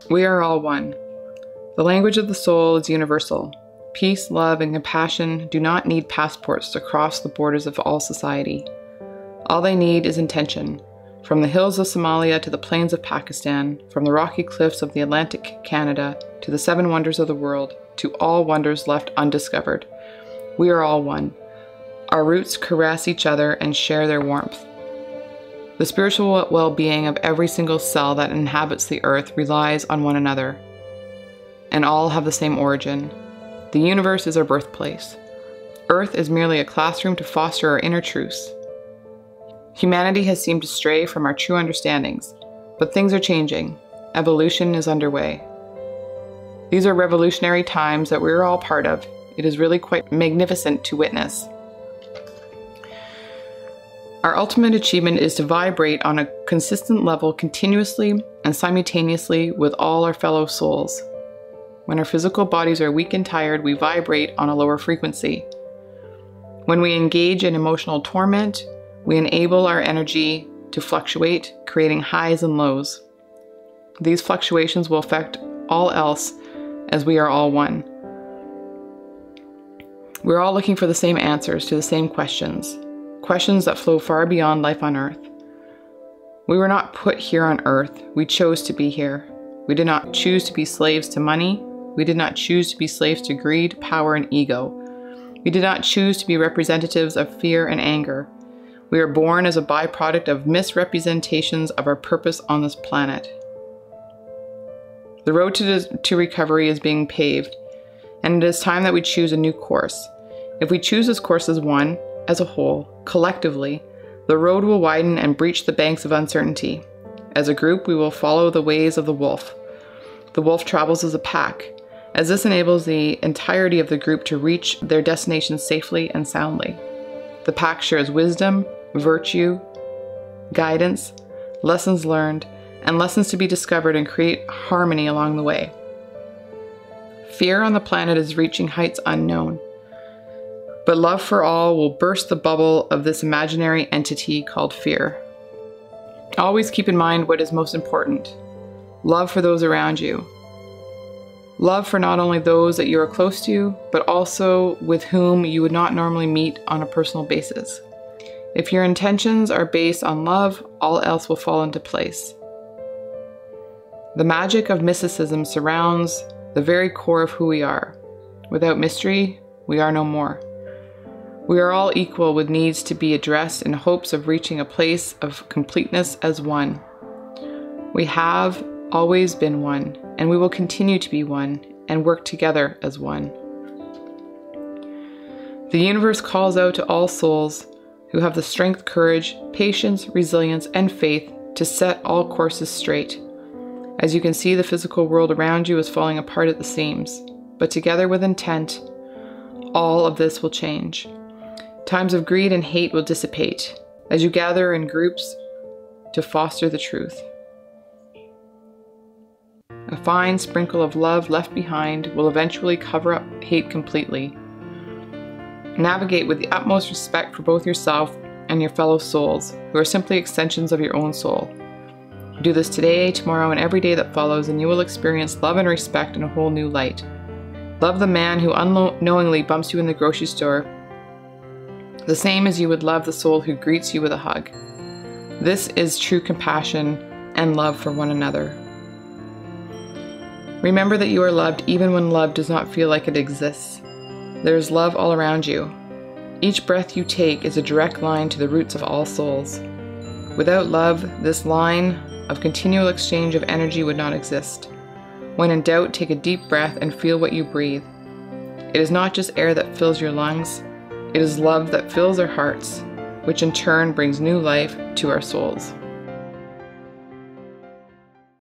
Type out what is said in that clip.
We are all one. The language of the soul is universal. Peace, love, and compassion do not need passports to cross the borders of all society. All they need is intention. From the hills of Somalia to the plains of Pakistan, from the rocky cliffs of the Atlantic Canada to the 7 wonders of the world, to all wonders left undiscovered. We are all one. Our roots caress each other and share their warmth. The spiritual well-being of every single cell that inhabits the earth relies on one another, and all have the same origin. The universe is our birthplace. Earth is merely a classroom to foster our inner truths. Humanity has seemed to stray from our true understandings, but things are changing. Evolution is underway. These are revolutionary times that we're all part of. It is really quite magnificent to witness. Our ultimate achievement is to vibrate on a consistent level continuously and simultaneously with all our fellow souls. When our physical bodies are weak and tired, we vibrate on a lower frequency. When we engage in emotional torment, we enable our energy to fluctuate, creating highs and lows. These fluctuations will affect all else as we are all one. We're all looking for the same answers to the same questions. Questions that flow far beyond life on Earth. We were not put here on Earth. We chose to be here. We did not choose to be slaves to money. We did not choose to be slaves to greed, power, and ego. We did not choose to be representatives of fear and anger. We are born as a byproduct of misrepresentations of our purpose on this planet. The road to recovery is being paved, and it is time that we choose a new course. If we choose this course as one, as a whole, collectively, the road will widen and breach the banks of uncertainty. As a group, we will follow the ways of the wolf. The wolf travels as a pack, as this enables the entirety of the group to reach their destination safely and soundly. The pack shares wisdom, virtue, guidance, lessons learned, and lessons to be discovered and create harmony along the way. Fear on the planet is reaching heights unknown. But love for all will burst the bubble of this imaginary entity called fear. Always keep in mind what is most important. Love for those around you. Love for not only those that you are close to, but also with whom you would not normally meet on a personal basis. If your intentions are based on love, all else will fall into place. The magic of mysticism surrounds the very core of who we are. Without mystery, we are no more. We are all equal with needs to be addressed in hopes of reaching a place of completeness as one. We have always been one, and we will continue to be one and work together as one. The universe calls out to all souls who have the strength, courage, patience, resilience, and faith to set all courses straight. As you can see, the physical world around you is falling apart at the seams, but together with intent, all of this will change. Times of greed and hate will dissipate as you gather in groups to foster the truth. A fine sprinkle of love left behind will eventually cover up hate completely. Navigate with the utmost respect for both yourself and your fellow souls, who are simply extensions of your own soul. Do this today, tomorrow, and every day that follows, and you will experience love and respect in a whole new light. Love the man who unknowingly bumps you in the grocery store, the same as you would love the soul who greets you with a hug. This is true compassion and love for one another. Remember that you are loved even when love does not feel like it exists. There is love all around you. Each breath you take is a direct line to the roots of all souls. Without love, this line of continual exchange of energy would not exist. When in doubt, take a deep breath and feel what you breathe. It is not just air that fills your lungs. It is love that fills our hearts, which in turn brings new life to our souls.